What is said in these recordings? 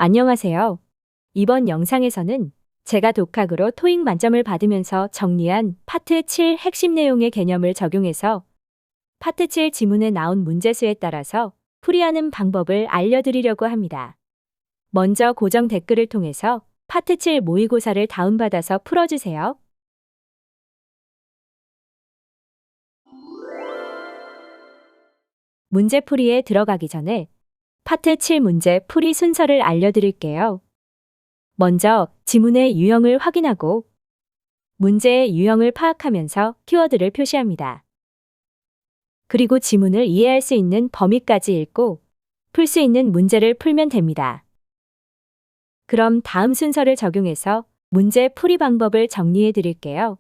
안녕하세요. 이번 영상에서는 제가 독학으로 토익 만점을 받으면서 정리한 파트 7 핵심 내용의 개념을 적용해서 파트 7 지문에 나온 문제수에 따라서 풀이하는 방법을 알려드리려고 합니다. 먼저 고정 댓글을 통해서 파트 7 모의고사를 다운받아서 풀어주세요. 문제풀이에 들어가기 전에 파트 7 문제 풀이 순서를 알려드릴게요. 먼저 지문의 유형을 확인하고 문제의 유형을 파악하면서 키워드를 표시합니다. 그리고 지문을 이해할 수 있는 범위까지 읽고 풀 수 있는 문제를 풀면 됩니다. 그럼 다음 순서를 적용해서 문제 풀이 방법을 정리해 드릴게요.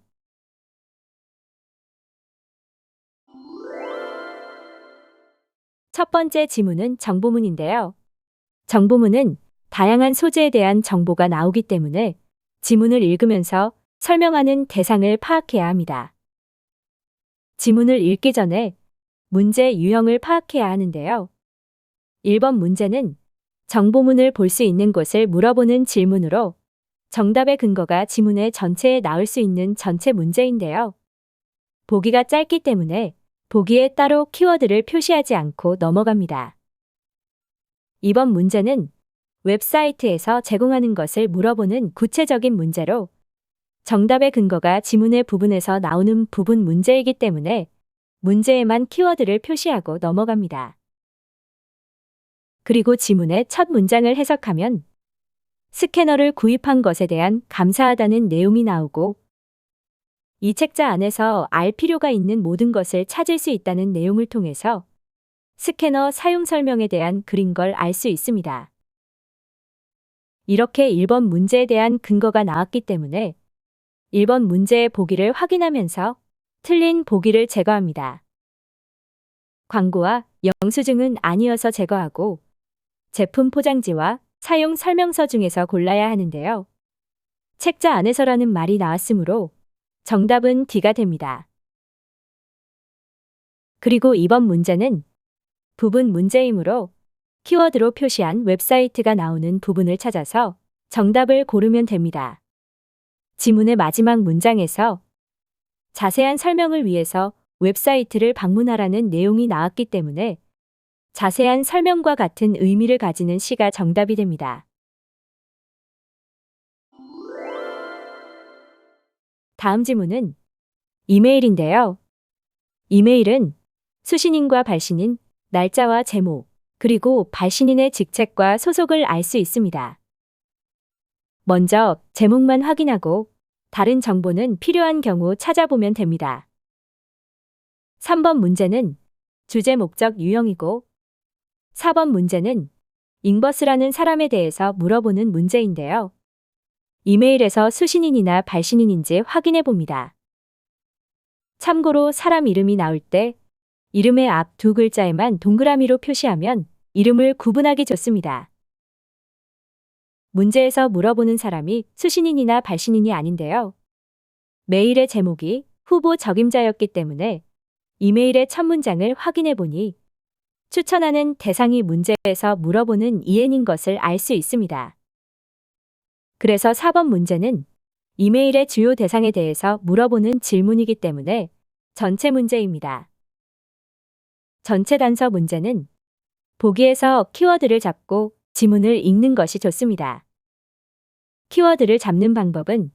첫 번째 지문은 정보문인데요. 정보문은 다양한 소재에 대한 정보가 나오기 때문에 지문을 읽으면서 설명하는 대상을 파악해야 합니다. 지문을 읽기 전에 문제 유형을 파악해야 하는데요. 1번 문제는 정보문을 볼 수 있는 곳을 물어보는 질문으로 정답의 근거가 지문의 전체에 나올 수 있는 전체 문제인데요. 보기가 짧기 때문에 보기에 따로 키워드를 표시하지 않고 넘어갑니다. 2번 문제는 웹사이트에서 제공하는 것을 물어보는 구체적인 문제로 정답의 근거가 지문의 부분에서 나오는 부분 문제이기 때문에 문제에만 키워드를 표시하고 넘어갑니다. 그리고 지문의 첫 문장을 해석하면 스캐너를 구입한 것에 대한 감사하다는 내용이 나오고 이 책자 안에서 알 필요가 있는 모든 것을 찾을 수 있다는 내용을 통해서 스캐너 사용 설명에 대한 글인 걸 알 수 있습니다. 이렇게 1번 문제에 대한 근거가 나왔기 때문에 1번 문제의 보기를 확인하면서 틀린 보기를 제거합니다. 광고와 영수증은 아니어서 제거하고 제품 포장지와 사용 설명서 중에서 골라야 하는데요. 책자 안에서라는 말이 나왔으므로 정답은 D가 됩니다. 그리고 이번 문제는 부분 문제이므로 키워드로 표시한 웹사이트가 나오는 부분을 찾아서 정답을 고르면 됩니다. 지문의 마지막 문장에서 자세한 설명을 위해서 웹사이트를 방문하라는 내용이 나왔기 때문에 자세한 설명과 같은 의미를 가지는 시가 정답이 됩니다. 다음 지문은 이메일인데요. 이메일은 수신인과 발신인, 날짜와 제목, 그리고 발신인의 직책과 소속을 알 수 있습니다. 먼저 제목만 확인하고 다른 정보는 필요한 경우 찾아보면 됩니다. 3번 문제는 주제 목적 유형이고 4번 문제는 잉버스라는 사람에 대해서 물어보는 문제인데요. 이메일에서 수신인이나 발신인인지 확인해 봅니다. 참고로 사람 이름이 나올 때 이름의 앞 두 글자에만 동그라미로 표시하면 이름을 구분하기 좋습니다. 문제에서 물어보는 사람이 수신인이나 발신인이 아닌데요. 메일의 제목이 후보 적임자였기 때문에 이메일의 첫 문장을 확인해 보니 추천하는 대상이 문제에서 물어보는 이엔인 것을 알 수 있습니다. 그래서 4번 문제는 이메일의 주요 대상에 대해서 물어보는 질문이기 때문에 전체 문제입니다. 전체 단서 문제는 보기에서 키워드를 잡고 지문을 읽는 것이 좋습니다. 키워드를 잡는 방법은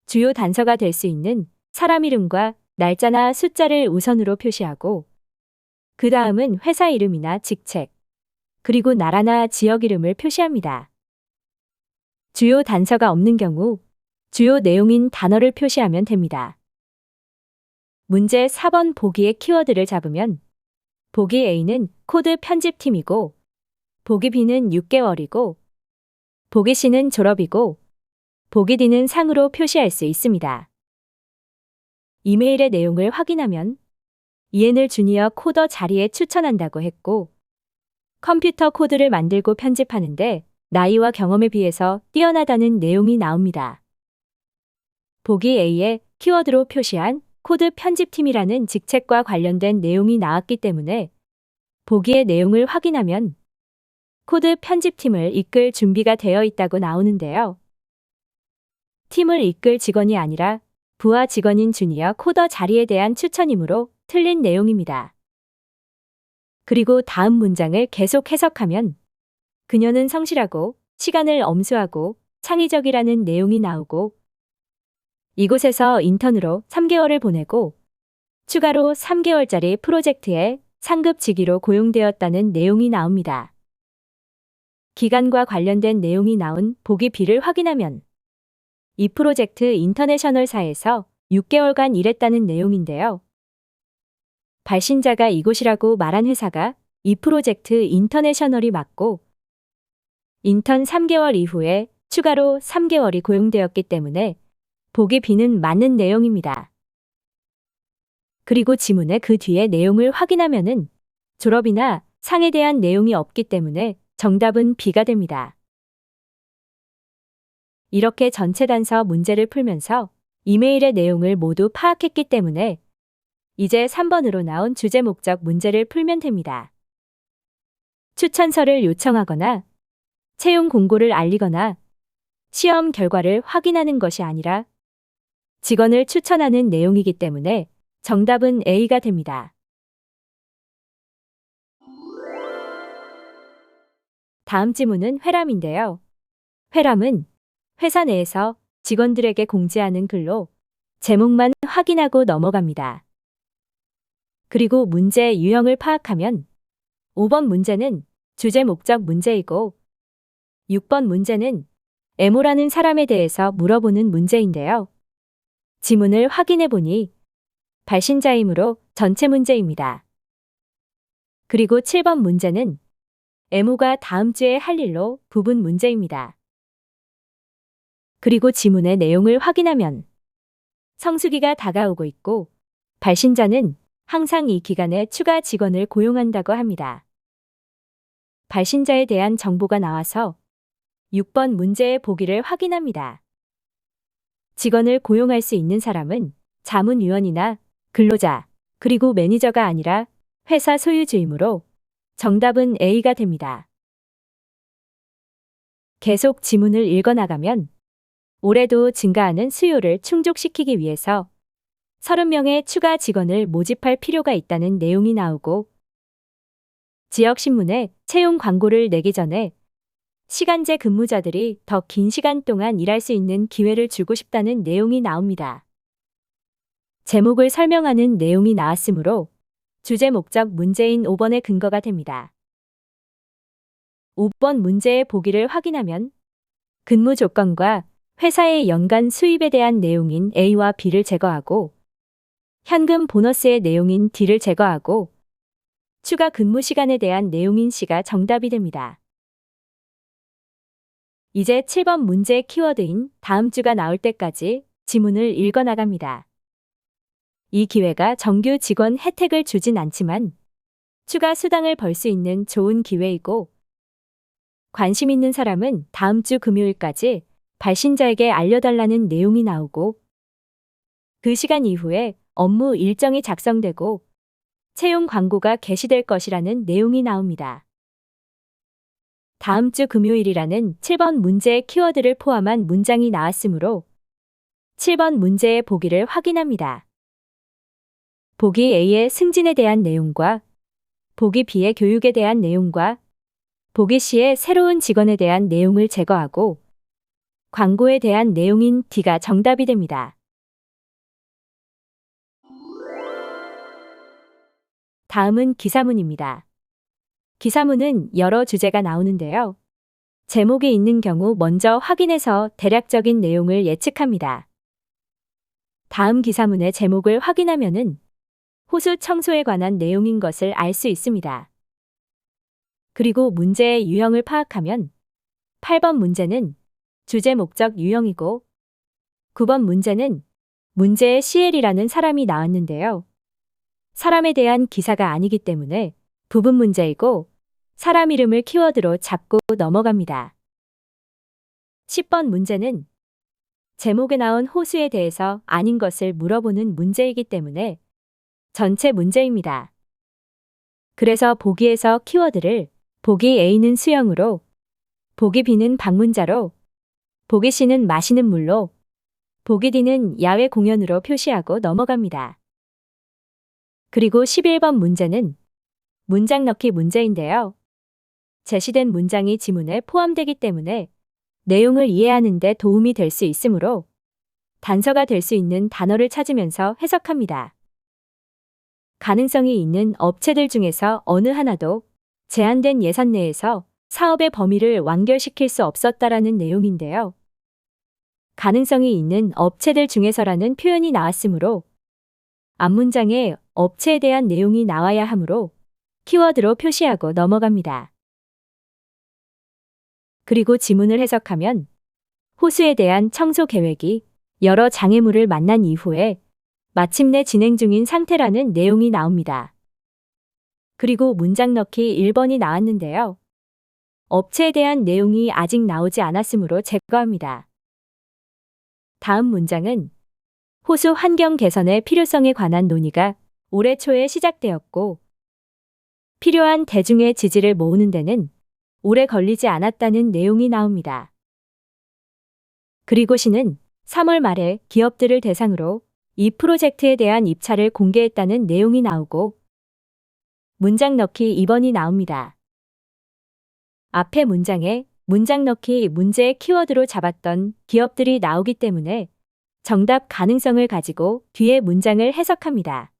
주요 단서가 될 수 있는 사람 이름과 날짜나 숫자를 우선으로 표시하고 그 다음은 회사 이름이나 직책, 그리고 나라나 지역 이름을 표시합니다. 주요 단서가 없는 경우 주요 내용인 단어를 표시하면 됩니다. 문제 4번 보기의 키워드를 잡으면 보기 A는 코드 편집팀이고 보기 B는 6개월이고 보기 C는 졸업이고 보기 D는 상으로 표시할 수 있습니다. 이메일의 내용을 확인하면 이엔을 주니어 코더 자리에 추천한다고 했고 컴퓨터 코드를 만들고 편집하는데 나이와 경험에 비해서 뛰어나다는 내용이 나옵니다. 보기 A에 키워드로 표시한 코드 편집팀이라는 직책과 관련된 내용이 나왔기 때문에 보기의 내용을 확인하면 코드 편집팀을 이끌 준비가 되어 있다고 나오는데요. 팀을 이끌 직원이 아니라 부하 직원인 주니어 코더 자리에 대한 추천이므로 틀린 내용입니다. 그리고 다음 문장을 계속 해석하면 그녀는 성실하고 시간을 엄수하고 창의적이라는 내용이 나오고 이곳에서 인턴으로 3개월을 보내고 추가로 3개월짜리 프로젝트에 상급 직위로 고용되었다는 내용이 나옵니다. 기간과 관련된 내용이 나온 보기 B를 확인하면 이 프로젝트 인터내셔널사에서 6개월간 일했다는 내용인데요. 발신자가 이곳이라고 말한 회사가 이 프로젝트 인터내셔널이 맞고 인턴 3개월 이후에 추가로 3개월이 고용되었기 때문에 보기 B는 맞는 내용입니다. 그리고 지문의 그 뒤에 내용을 확인하면은 졸업이나 상에 대한 내용이 없기 때문에 정답은 B가 됩니다. 이렇게 전체 단서 문제를 풀면서 이메일의 내용을 모두 파악했기 때문에 이제 3번으로 나온 주제 목적 문제를 풀면 됩니다. 추천서를 요청하거나 채용 공고를 알리거나 시험 결과를 확인하는 것이 아니라 직원을 추천하는 내용이기 때문에 정답은 A가 됩니다. 다음 지문은 회람인데요. 회람은 회사 내에서 직원들에게 공지하는 글로 제목만 확인하고 넘어갑니다. 그리고 문제 유형을 파악하면 5번 문제는 주제 목적 문제이고 6번 문제는 M라는 사람에 대해서 물어보는 문제인데요. 지문을 확인해 보니 발신자이므로 전체 문제입니다. 그리고 7번 문제는 M가 다음 주에 할 일로 부분 문제입니다. 그리고 지문의 내용을 확인하면 성수기가 다가오고 있고 발신자는 항상 이 기간에 추가 직원을 고용한다고 합니다. 발신자에 대한 정보가 나와서 6번 문제의 보기를 확인합니다. 직원을 고용할 수 있는 사람은 자문위원이나 근로자, 그리고 매니저가 아니라 회사 소유주이므로 정답은 A가 됩니다. 계속 지문을 읽어나가면 올해도 증가하는 수요를 충족시키기 위해서 30명의 추가 직원을 모집할 필요가 있다는 내용이 나오고 지역신문에 채용 광고를 내기 전에 시간제 근무자들이 더 긴 시간 동안 일할 수 있는 기회를 주고 싶다는 내용이 나옵니다. 제목을 설명하는 내용이 나왔으므로 주제 목적 문제인 5번의 근거가 됩니다. 5번 문제의 보기를 확인하면 근무 조건과 회사의 연간 수입에 대한 내용인 A와 B를 제거하고 현금 보너스의 내용인 D를 제거하고 추가 근무 시간에 대한 내용인 C가 정답이 됩니다. 이제 7번 문제의 키워드인 다음 주가 나올 때까지 지문을 읽어나갑니다. 이 기회가 정규 직원 혜택을 주진 않지만 추가 수당을 벌 수 있는 좋은 기회이고 관심 있는 사람은 다음 주 금요일까지 발신자에게 알려달라는 내용이 나오고 그 시간 이후에 업무 일정이 작성되고 채용 광고가 게시될 것이라는 내용이 나옵니다. 다음 주 금요일이라는 7번 문제의 키워드를 포함한 문장이 나왔으므로 7번 문제의 보기를 확인합니다. 보기 A의 승진에 대한 내용과 보기 B의 교육에 대한 내용과 보기 C의 새로운 직원에 대한 내용을 제거하고 광고에 대한 내용인 D가 정답이 됩니다. 다음은 기사문입니다. 기사문은 여러 주제가 나오는데요. 제목이 있는 경우 먼저 확인해서 대략적인 내용을 예측합니다. 다음 기사문의 제목을 확인하면은 호수 청소에 관한 내용인 것을 알 수 있습니다. 그리고 문제의 유형을 파악하면 8번 문제는 주제 목적 유형이고 9번 문제는 문제의 CL이라는 사람이 나왔는데요. 사람에 대한 기사가 아니기 때문에 부분 문제이고 사람 이름을 키워드로 잡고 넘어갑니다. 10번 문제는 제목에 나온 호수에 대해서 아닌 것을 물어보는 문제이기 때문에 전체 문제입니다. 그래서 보기에서 키워드를 보기 A는 수영으로, 보기 B는 방문자로, 보기 C는 마시는 물로, 보기 D는 야외 공연으로 표시하고 넘어갑니다. 그리고 11번 문제는 문장 넣기 문제인데요. 제시된 문장이 지문에 포함되기 때문에 내용을 이해하는 데 도움이 될 수 있으므로 단서가 될 수 있는 단어를 찾으면서 해석합니다. 가능성이 있는 업체들 중에서 어느 하나도 제한된 예산 내에서 사업의 범위를 완결시킬 수 없었다라는 내용인데요. 가능성이 있는 업체들 중에서라는 표현이 나왔으므로 앞문장에 업체에 대한 내용이 나와야 하므로 키워드로 표시하고 넘어갑니다. 그리고 지문을 해석하면 호수에 대한 청소 계획이 여러 장애물을 만난 이후에 마침내 진행 중인 상태라는 내용이 나옵니다. 그리고 문장 넣기 1번이 나왔는데요. 업체에 대한 내용이 아직 나오지 않았으므로 제거합니다. 다음 문장은 호수 환경 개선의 필요성에 관한 논의가 올해 초에 시작되었고 필요한 대중의 지지를 모으는 데는 오래 걸리지 않았다는 내용이 나옵니다. 그리고 시는 3월 말에 기업들을 대상으로 이 프로젝트에 대한 입찰을 공개했다는 내용이 나오고 문장 넣기 2번이 나옵니다. 앞에 문장에 문장 넣기 문제의 키워드로 잡았던 기업들이 나오기 때문에 정답 가능성을 가지고 뒤에 문장을 해석합니다.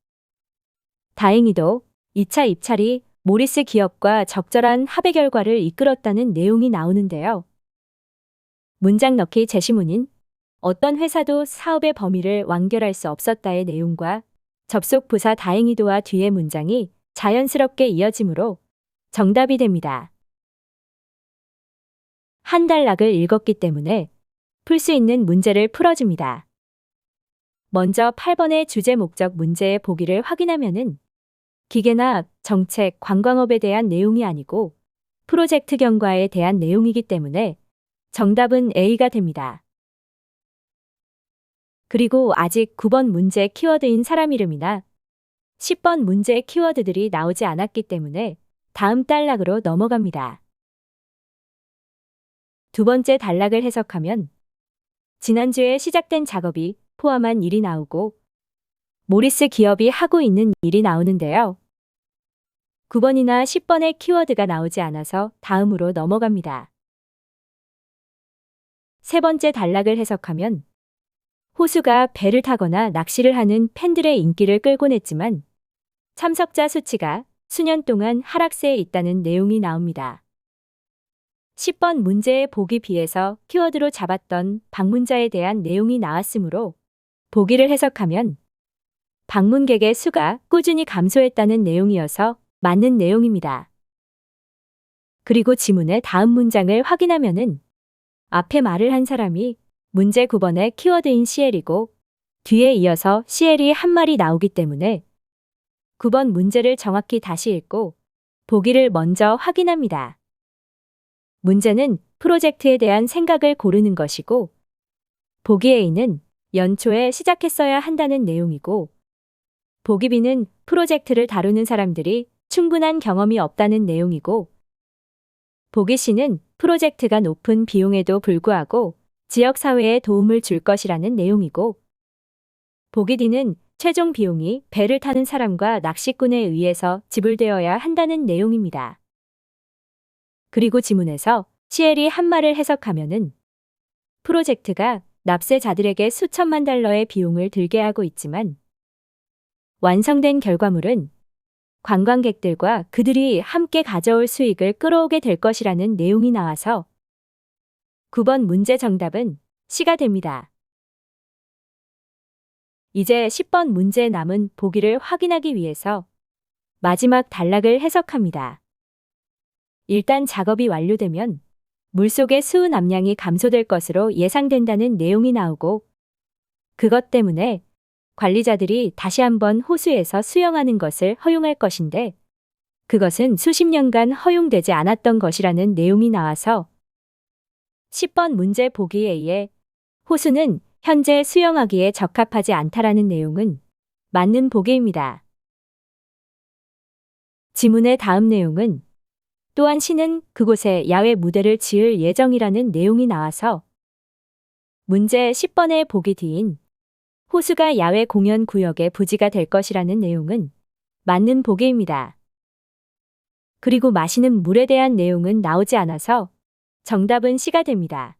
다행히도 2차 입찰이 모리스 기업과 적절한 합의 결과를 이끌었다는 내용이 나오는데요. 문장 넣기 제시문인 어떤 회사도 사업의 범위를 완결할 수 없었다의 내용과 접속 부사 다행히도와 뒤의 문장이 자연스럽게 이어지므로 정답이 됩니다. 한 단락을 읽었기 때문에 풀 수 있는 문제를 풀어줍니다. 먼저 8번의 주제 목적 문제의 보기를 확인하면은 기계나 정책, 관광업에 대한 내용이 아니고 프로젝트 경과에 대한 내용이기 때문에 정답은 A가 됩니다. 그리고 아직 9번 문제 키워드인 사람 이름이나 10번 문제의 키워드들이 나오지 않았기 때문에 다음 단락으로 넘어갑니다. 두 번째 단락을 해석하면 지난주에 시작된 작업이 포함한 일이 나오고 모리스 기업이 하고 있는 일이 나오는데요. 9번이나 10번의 키워드가 나오지 않아서 다음으로 넘어갑니다. 세 번째 단락을 해석하면 호수가 배를 타거나 낚시를 하는 팬들의 인기를 끌곤 했지만 참석자 수치가 수년 동안 하락세에 있다는 내용이 나옵니다. 10번 문제의 보기 B에서 키워드로 잡았던 방문자에 대한 내용이 나왔으므로 보기를 해석하면 방문객의 수가 꾸준히 감소했다는 내용이어서 맞는 내용입니다. 그리고 지문의 다음 문장을 확인하면은 앞에 말을 한 사람이 문제 9번의 키워드인 CL이고 뒤에 이어서 CL이 한 말이 나오기 때문에 9번 문제를 정확히 다시 읽고 보기를 먼저 확인합니다. 문제는 프로젝트에 대한 생각을 고르는 것이고 보기 A는 연초에 시작했어야 한다는 내용이고 보기 B는 프로젝트를 다루는 사람들이 충분한 경험이 없다는 내용이고 보기 C는 프로젝트가 높은 비용에도 불구하고 지역사회에 도움을 줄 것이라는 내용이고 보기 D는 최종 비용이 배를 타는 사람과 낚시꾼에 의해서 지불되어야 한다는 내용입니다. 그리고 지문에서 CL이 한 말을 해석하면은 프로젝트가 납세자들에게 수천만 달러의 비용을 들게 하고 있지만 완성된 결과물은 관광객들과 그들이 함께 가져올 수익을 끌어오게 될 것이라는 내용이 나와서 9번 문제 정답은 C가 됩니다. 이제 10번 문제에 남은 보기를 확인하기 위해서 마지막 단락을 해석합니다. 일단 작업이 완료되면 물속의 수은 암량이 감소될 것으로 예상된다는 내용이 나오고 그것 때문에 관리자들이 다시 한번 호수에서 수영하는 것을 허용할 것인데 그것은 수십 년간 허용되지 않았던 것이라는 내용이 나와서 10번 문제 보기에 의해 호수는 현재 수영하기에 적합하지 않다라는 내용은 맞는 보기입니다. 지문의 다음 내용은 또한 C는 그곳에 야외 무대를 지을 예정이라는 내용이 나와서 문제 10번의 보기 D인 호수가 야외 공연 구역의 부지가 될 것이라는 내용은 맞는 보기입니다. 그리고 마시는 물에 대한 내용은 나오지 않아서 정답은 C가 됩니다.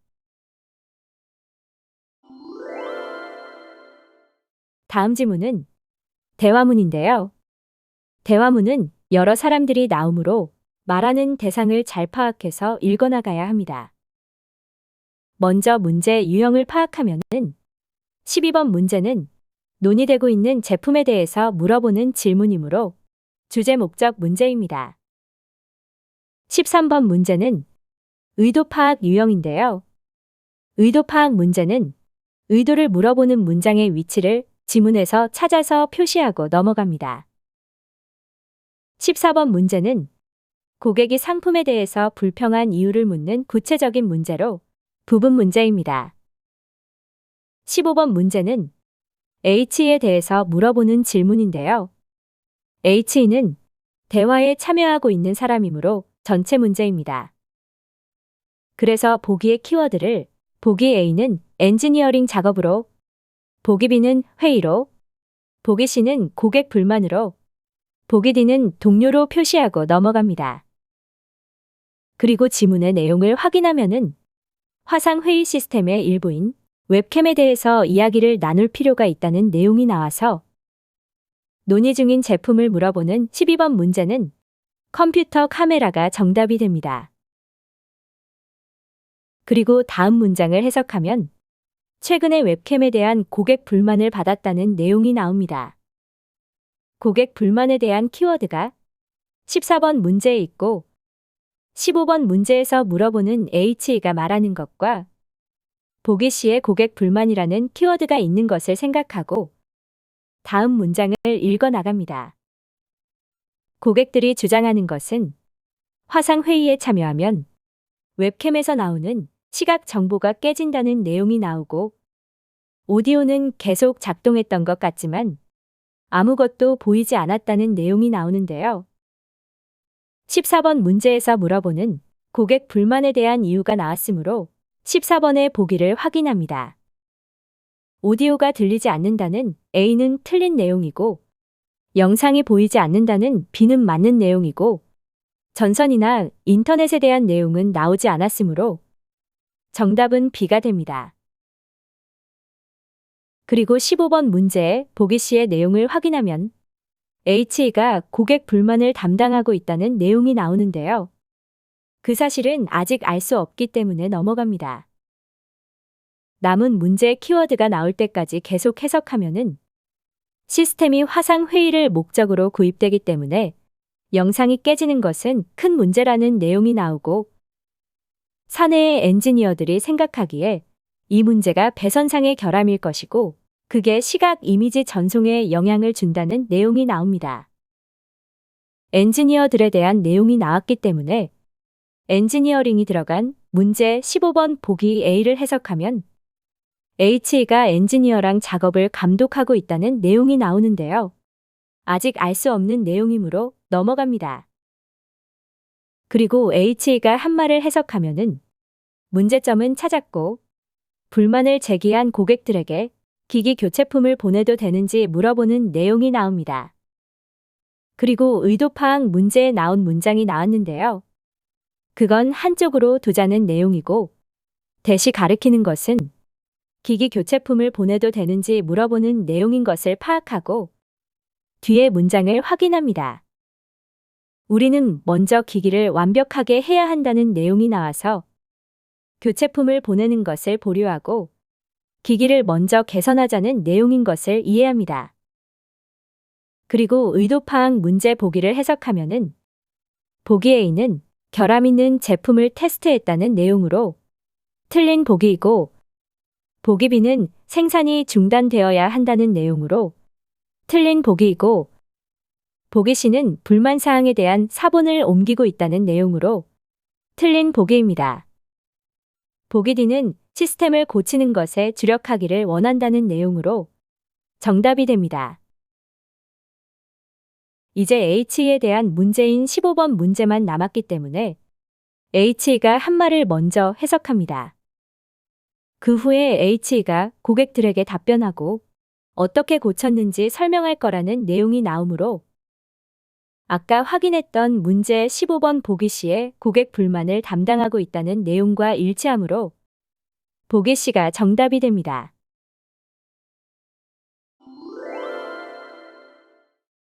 다음 지문은 대화문인데요. 대화문은 여러 사람들이 나오므로 말하는 대상을 잘 파악해서 읽어나가야 합니다. 먼저 문제 유형을 파악하면은 12번 문제는 논의되고 있는 제품에 대해서 물어보는 질문이므로 주제 목적 문제입니다. 13번 문제는 의도 파악 유형인데요. 의도 파악 문제는 의도를 물어보는 문장의 위치를 지문에서 찾아서 표시하고 넘어갑니다. 14번 문제는 고객이 상품에 대해서 불평한 이유를 묻는 구체적인 문제로 부분 문제입니다. 15번 문제는 H에 대해서 물어보는 질문인데요. H는 대화에 참여하고 있는 사람이므로 전체 문제입니다. 그래서 보기의 키워드를 보기 A는 엔지니어링 작업으로, 보기 B는 회의로, 보기 C는 고객 불만으로, 보기 D는 동료로 표시하고 넘어갑니다. 그리고 지문의 내용을 확인하면은 화상 회의 시스템의 일부인 웹캠에 대해서 이야기를 나눌 필요가 있다는 내용이 나와서 논의 중인 제품을 물어보는 12번 문제는 컴퓨터 카메라가 정답이 됩니다. 그리고 다음 문장을 해석하면 최근에 웹캠에 대한 고객 불만을 받았다는 내용이 나옵니다. 고객 불만에 대한 키워드가 14번 문제에 있고 15번 문제에서 물어보는 H가 말하는 것과 보기 C의 고객 불만이라는 키워드가 있는 것을 생각하고 다음 문장을 읽어 나갑니다. 고객들이 주장하는 것은 화상 회의에 참여하면 웹캠에서 나오는 시각 정보가 깨진다는 내용이 나오고 오디오는 계속 작동했던 것 같지만 아무것도 보이지 않았다는 내용이 나오는데요. 14번 문제에서 물어보는 고객 불만에 대한 이유가 나왔으므로 14번의 보기를 확인합니다. 오디오가 들리지 않는다는 A는 틀린 내용이고 영상이 보이지 않는다는 B는 맞는 내용이고 전선이나 인터넷에 대한 내용은 나오지 않았으므로 정답은 B가 됩니다. 그리고 15번 문제에 보기 C의 내용을 확인하면 H가 고객 불만을 담당하고 있다는 내용이 나오는데요. 그 사실은 아직 알 수 없기 때문에 넘어갑니다. 남은 문제 키워드가 나올 때까지 계속 해석하면은 시스템이 화상 회의를 목적으로 구입되기 때문에 영상이 깨지는 것은 큰 문제라는 내용이 나오고 사내의 엔지니어들이 생각하기에 이 문제가 배선상의 결함일 것이고 그게 시각 이미지 전송에 영향을 준다는 내용이 나옵니다. 엔지니어들에 대한 내용이 나왔기 때문에 엔지니어링이 들어간 문제 15번 보기 A를 해석하면 H가 엔지니어랑 작업을 감독하고 있다는 내용이 나오는데요. 아직 알 수 없는 내용이므로 넘어갑니다. 그리고 H가 한 말을 해석하면은 문제점은 찾았고 불만을 제기한 고객들에게 기기 교체품을 보내도 되는지 물어보는 내용이 나옵니다. 그리고 의도 파악 문제에 나온 문장이 나왔는데요. 그건 한쪽으로 두자는 내용이고 대시 가리키는 것은 기기 교체품을 보내도 되는지 물어보는 내용인 것을 파악하고 뒤에 문장을 확인합니다. 우리는 먼저 기기를 완벽하게 해야 한다는 내용이 나와서 교체품을 보내는 것을 보류하고 기기를 먼저 개선하자는 내용인 것을 이해합니다. 그리고 의도 파악 문제 보기를 해석하면은 보기 A는 결함 있는 제품을 테스트했다는 내용으로 틀린 보기이고 보기 B는 생산이 중단되어야 한다는 내용으로 틀린 보기이고 보기 C는 불만 사항에 대한 사본을 옮기고 있다는 내용으로 틀린 보기입니다. 보기 D는 시스템을 고치는 것에 주력하기를 원한다는 내용으로 정답이 됩니다. 이제 H에 대한 문제인 15번 문제만 남았기 때문에 H가 한 말을 먼저 해석합니다. 그 후에 H가 고객들에게 답변하고 어떻게 고쳤는지 설명할 거라는 내용이 나오므로 아까 확인했던 문제 15번 보기 시에 고객 불만을 담당하고 있다는 내용과 일치하므로 보기 시가 정답이 됩니다.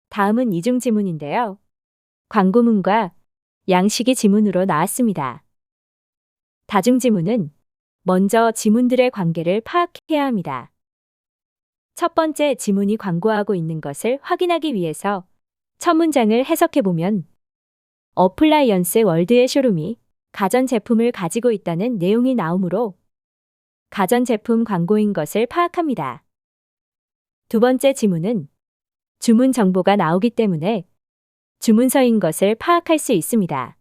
다음은 이중 지문인데요. 광고문과 양식이 지문으로 나왔습니다. 다중 지문은 먼저 지문들의 관계를 파악해야 합니다. 첫 번째 지문이 광고하고 있는 것을 확인하기 위해서 첫 문장을 해석해보면 어플라이언스 월드의 쇼룸이 가전제품을 가지고 있다는 내용이 나오므로 가전제품 광고인 것을 파악합니다. 두 번째 지문은 주문 정보가 나오기 때문에 주문서인 것을 파악할 수 있습니다.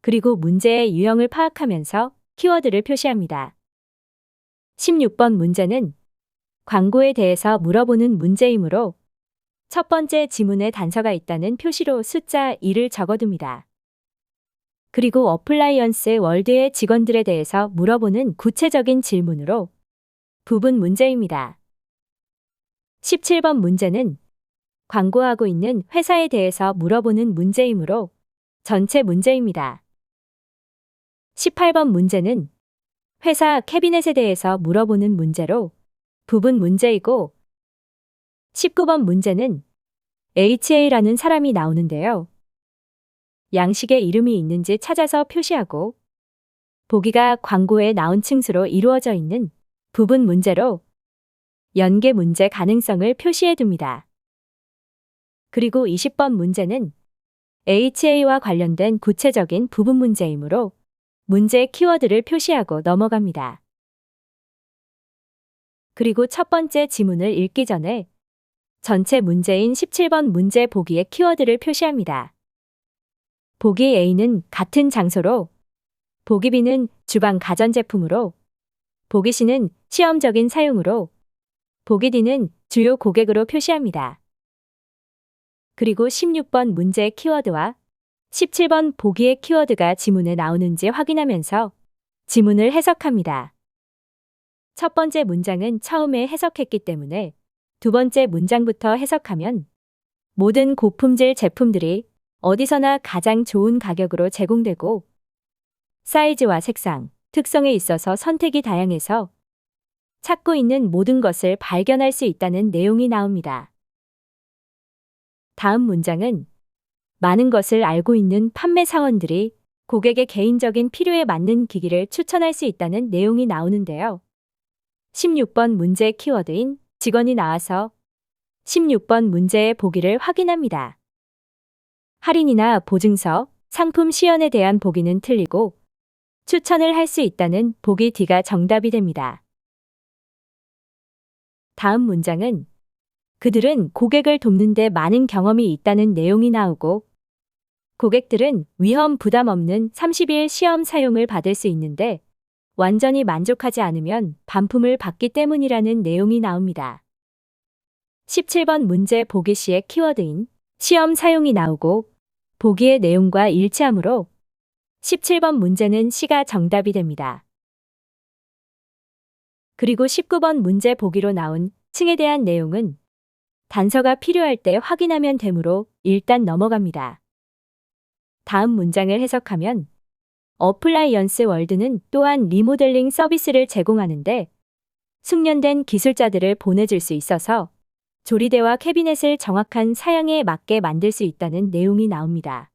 그리고 문제의 유형을 파악하면서 키워드를 표시합니다. 16번 문제는 광고에 대해서 물어보는 문제이므로 첫 번째 지문에 단서가 있다는 표시로 숫자 2를 적어둡니다. 그리고 어플라이언스 월드의 직원들에 대해서 물어보는 구체적인 질문으로 부분 문제입니다. 17번 문제는 광고하고 있는 회사에 대해서 물어보는 문제이므로 전체 문제입니다. 18번 문제는 회사 캐비넷에 대해서 물어보는 문제로 부분 문제이고 19번 문제는 HA라는 사람이 나오는데요. 양식의 이름이 있는지 찾아서 표시하고 보기가 광고에 나온 층수로 이루어져 있는 부분 문제로 연계 문제 가능성을 표시해 둡니다. 그리고 20번 문제는 HA와 관련된 구체적인 부분 문제이므로 문제 키워드를 표시하고 넘어갑니다. 그리고 첫 번째 지문을 읽기 전에 전체 문제인 17번 문제 보기의 키워드를 표시합니다. 보기 A는 같은 장소로, 보기 B는 주방 가전제품으로, 보기 C는 시험적인 사용으로, 보기 D는 주요 고객으로 표시합니다. 그리고 16번 문제의 키워드와 17번 보기의 키워드가 지문에 나오는지 확인하면서 지문을 해석합니다. 첫 번째 문장은 처음에 해석했기 때문에 두 번째 문장부터 해석하면 모든 고품질 제품들이 어디서나 가장 좋은 가격으로 제공되고 사이즈와 색상, 특성에 있어서 선택이 다양해서 찾고 있는 모든 것을 발견할 수 있다는 내용이 나옵니다. 다음 문장은 많은 것을 알고 있는 판매 사원들이 고객의 개인적인 필요에 맞는 기기를 추천할 수 있다는 내용이 나오는데요. 16번 문제 키워드인 직원이 나와서 16번 문제의 보기를 확인합니다. 할인이나 보증서, 상품 시연에 대한 보기는 틀리고 추천을 할 수 있다는 보기 D가 정답이 됩니다. 다음 문장은 그들은 고객을 돕는 데 많은 경험이 있다는 내용이 나오고 고객들은 위험 부담 없는 30일 시험 사용을 받을 수 있는데 완전히 만족하지 않으면 반품을 받기 때문이라는 내용이 나옵니다. 17번 문제 보기 시의 키워드인 시험 사용이 나오고 보기의 내용과 일치하므로 17번 문제는 C가 정답이 됩니다. 그리고 19번 문제 보기로 나온 층에 대한 내용은 단서가 필요할 때 확인하면 되므로 일단 넘어갑니다. 다음 문장을 해석하면 어플라이언스 월드는 또한 리모델링 서비스를 제공하는데 숙련된 기술자들을 보내줄 수 있어서 조리대와 캐비넷을 정확한 사양에 맞게 만들 수 있다는 내용이 나옵니다.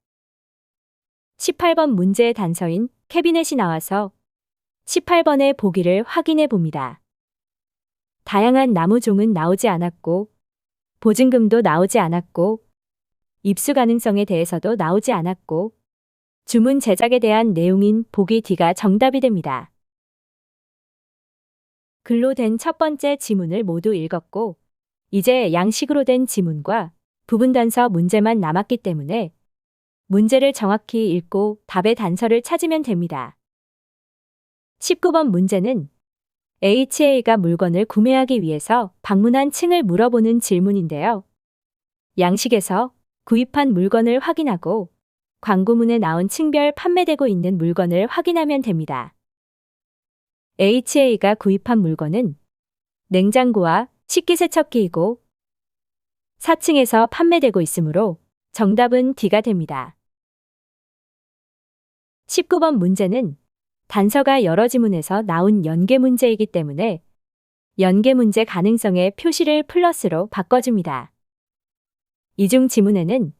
18번 문제의 단서인 캐비넷이 나와서 18번의 보기를 확인해 봅니다. 다양한 나무 종은 나오지 않았고 보증금도 나오지 않았고 입수 가능성에 대해서도 나오지 않았고 주문 제작에 대한 내용인 보기 D가 정답이 됩니다. 글로 된 첫 번째 지문을 모두 읽었고 이제 양식으로 된 지문과 부분 단서 문제만 남았기 때문에 문제를 정확히 읽고 답의 단서를 찾으면 됩니다. 19번 문제는 HA가 물건을 구매하기 위해서 방문한 층을 물어보는 질문인데요. 양식에서 구입한 물건을 확인하고 광고문에 나온 층별 판매되고 있는 물건을 확인하면 됩니다. HA가 구입한 물건은 냉장고와 식기세척기이고 4층에서 판매되고 있으므로 정답은 D가 됩니다. 19번 문제는 단서가 여러 지문에서 나온 연계 문제이기 때문에 연계 문제 가능성의 표시를 플러스로 바꿔줍니다. 이중 지문에는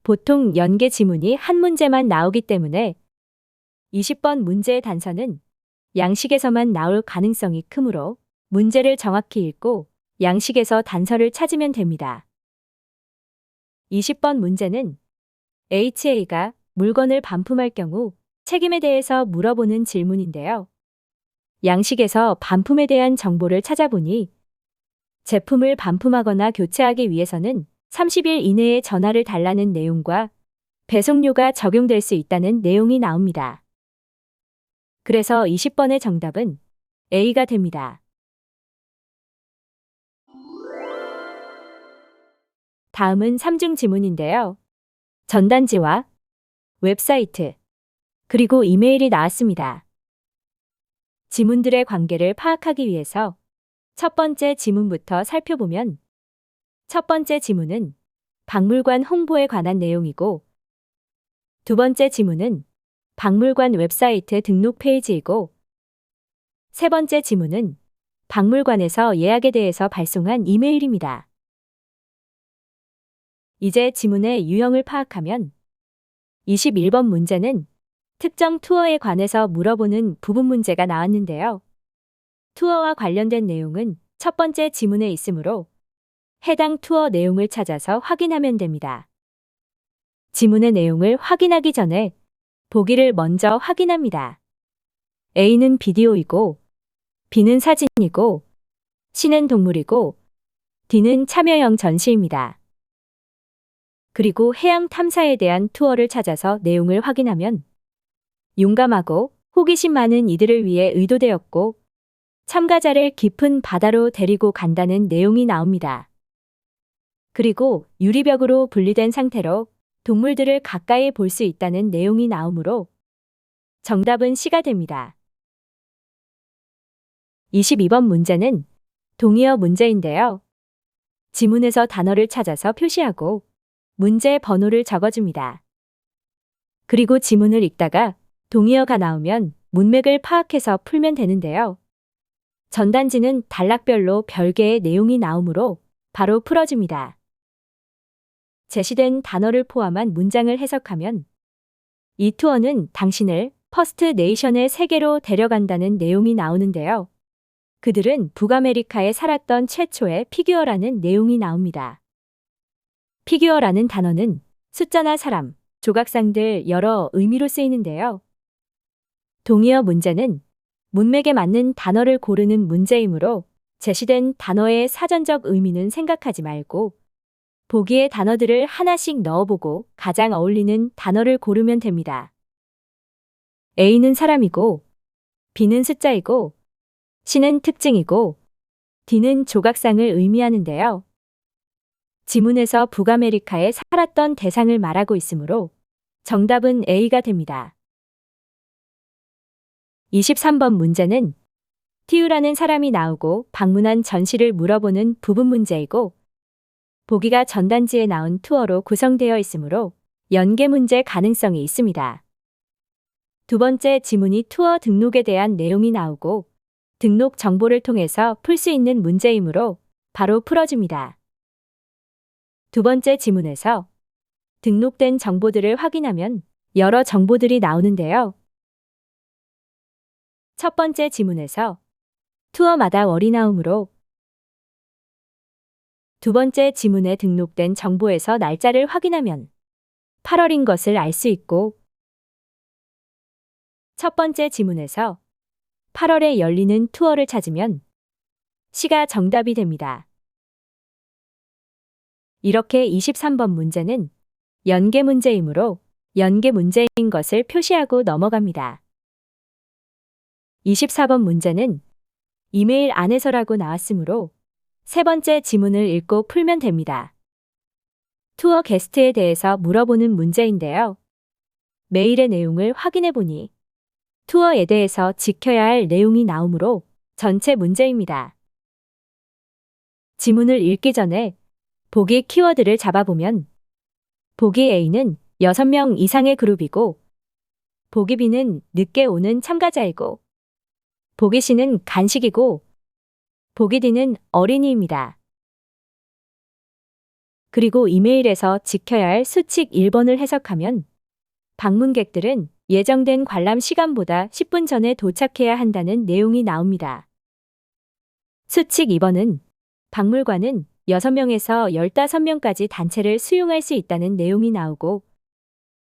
보통 연계 지문이 한 문제만 나오기 때문에 20번 문제의 단서는 양식에서만 나올 가능성이 크므로 문제를 정확히 읽고 양식에서 단서를 찾으면 됩니다. 20번 문제는 HA가 물건을 반품할 경우 책임에 대해서 물어보는 질문인데요. 양식에서 반품에 대한 정보를 찾아보니 제품을 반품하거나 교체하기 위해서는 30일 이내에 전화를 달라는 내용과 배송료가 적용될 수 있다는 내용이 나옵니다. 그래서 20번의 정답은 A가 됩니다. 다음은 3중 지문인데요. 전단지와 웹사이트, 그리고 이메일이 나왔습니다. 지문들의 관계를 파악하기 위해서 첫 번째 지문부터 살펴보면 첫 번째 지문은 박물관 홍보에 관한 내용이고 두 번째 지문은 박물관 웹사이트 등록 페이지이고 세 번째 지문은 박물관에서 예약에 대해서 발송한 이메일입니다. 이제 지문의 유형을 파악하면 21번 문제는 특정 투어에 관해서 물어보는 부분 문제가 나왔는데요. 투어와 관련된 내용은 첫 번째 지문에 있으므로 해당 투어 내용을 찾아서 확인하면 됩니다. 지문의 내용을 확인하기 전에 보기를 먼저 확인합니다. A는 비디오이고 B는 사진이고 C는 동물이고 D는 참여형 전시입니다. 그리고 해양 탐사에 대한 투어를 찾아서 내용을 확인하면 용감하고 호기심 많은 이들을 위해 의도되었고 참가자를 깊은 바다로 데리고 간다는 내용이 나옵니다. 그리고 유리벽으로 분리된 상태로 동물들을 가까이 볼 수 있다는 내용이 나오므로 정답은 C가 됩니다. 22번 문제는 동의어 문제인데요. 지문에서 단어를 찾아서 표시하고 문제 번호를 적어줍니다. 그리고 지문을 읽다가 동의어가 나오면 문맥을 파악해서 풀면 되는데요. 전단지는 단락별로 별개의 내용이 나오므로 바로 풀어줍니다. 제시된 단어를 포함한 문장을 해석하면 이 투어는 당신을 퍼스트 네이션의 세계로 데려간다는 내용이 나오는데요. 그들은 북아메리카에 살았던 최초의 피규어라는 내용이 나옵니다. 피규어라는 단어는 숫자나 사람, 조각상들 여러 의미로 쓰이는데요. 동의어 문제는 문맥에 맞는 단어를 고르는 문제이므로 제시된 단어의 사전적 의미는 생각하지 말고 보기의 단어들을 하나씩 넣어보고 가장 어울리는 단어를 고르면 됩니다. A는 사람이고 B는 숫자이고 C는 특징이고 D는 조각상을 의미하는데요. 지문에서 북아메리카에 살았던 대상을 말하고 있으므로 정답은 A가 됩니다. 23번 문제는 티우라는 사람이 나오고 방문한 전시를 물어보는 부분 문제이고 보기가 전단지에 나온 투어로 구성되어 있으므로 연계 문제 가능성이 있습니다. 두 번째 지문이 투어 등록에 대한 내용이 나오고 등록 정보를 통해서 풀 수 있는 문제이므로 바로 풀어줍니다. 두 번째 지문에서 등록된 정보들을 확인하면 여러 정보들이 나오는데요. 첫 번째 지문에서 투어마다 월이 나오므로 두 번째 지문에 등록된 정보에서 날짜를 확인하면 8월인 것을 알 수 있고 첫 번째 지문에서 8월에 열리는 투어를 찾으면 C가 정답이 됩니다. 이렇게 23번 문제는 연계 문제이므로 연계 문제인 것을 표시하고 넘어갑니다. 24번 문제는 이메일 안에서라고 나왔으므로 세 번째 지문을 읽고 풀면 됩니다. 투어 게스트에 대해서 물어보는 문제인데요. 메일의 내용을 확인해 보니 투어에 대해서 지켜야 할 내용이 나오므로 전체 문제입니다. 지문을 읽기 전에 보기 키워드를 잡아보면 보기 A는 6명 이상의 그룹이고 보기 B는 늦게 오는 참가자이고 보기 C는 간식이고 보기 D는 어린이입니다. 그리고 이메일에서 지켜야 할 수칙 1번을 해석하면 방문객들은 예정된 관람 시간보다 10분 전에 도착해야 한다는 내용이 나옵니다. 수칙 2번은 박물관은 6명에서 15명까지 단체를 수용할 수 있다는 내용이 나오고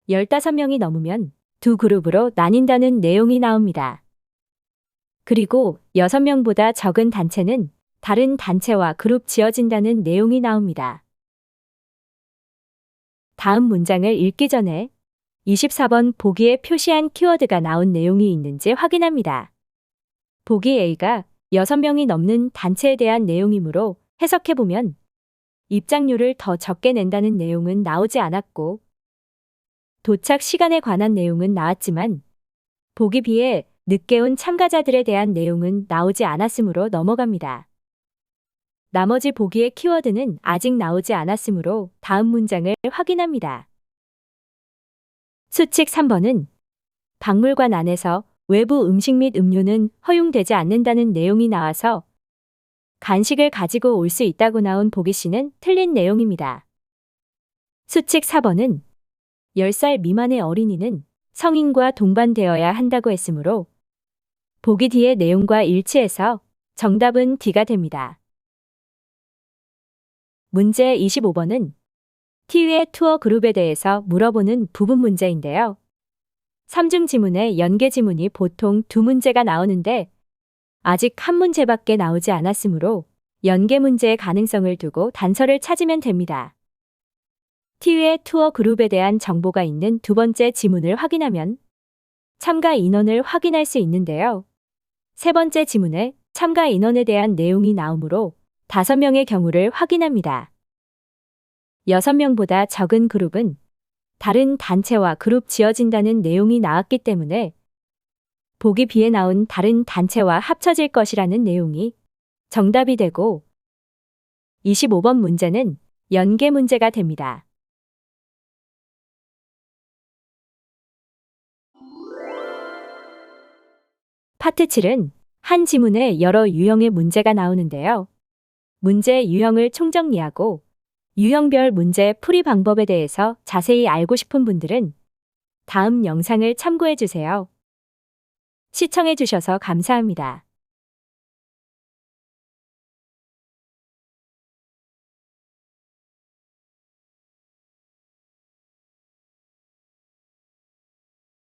15명이 넘으면 두 그룹으로 나뉜다는 내용이 나옵니다. 그리고 6명보다 적은 단체는 다른 단체와 그룹 지어진다는 내용이 나옵니다. 다음 문장을 읽기 전에 24번 보기에 표시한 키워드가 나온 내용이 있는지 확인합니다. 보기 A가 6명이 넘는 단체에 대한 내용이므로 해석해보면 입장료를 더 적게 낸다는 내용은 나오지 않았고 도착 시간에 관한 내용은 나왔지만 보기 B에 늦게 온 참가자들에 대한 내용은 나오지 않았으므로 넘어갑니다. 나머지 보기의 키워드는 아직 나오지 않았으므로 다음 문장을 확인합니다. 수칙 3번은 박물관 안에서 외부 음식 및 음료는 허용되지 않는다는 내용이 나와서 간식을 가지고 올 수 있다고 나온 보기 C는 틀린 내용입니다. 수칙 4번은 10살 미만의 어린이는 성인과 동반되어야 한다고 했으므로 보기 D의 내용과 일치해서 정답은 D가 됩니다. 문제 25번은 TU의 투어 그룹에 대해서 물어보는 부분 문제인데요. 3중 지문의 연계 지문이 보통 2문제가 나오는데 아직 한 문제밖에 나오지 않았으므로 연계 문제의 가능성을 두고 단서를 찾으면 됩니다. TU의 투어 그룹에 대한 정보가 있는 두 번째 지문을 확인하면 참가 인원을 확인할 수 있는데요. 세 번째 지문에 참가 인원에 대한 내용이 나오므로 5명의 경우를 확인합니다. 6명보다 적은 그룹은 다른 단체와 그룹 지어진다는 내용이 나왔기 때문에 보기 B에 나온 다른 단체와 합쳐질 것이라는 내용이 정답이 되고 25번 문제는 연계 문제가 됩니다. 파트 7은 한 지문에 여러 유형의 문제가 나오는데요. 문제 유형을 총정리하고 유형별 문제 풀이 방법에 대해서 자세히 알고 싶은 분들은 다음 영상을 참고해 주세요. 시청해 주셔서 감사합니다.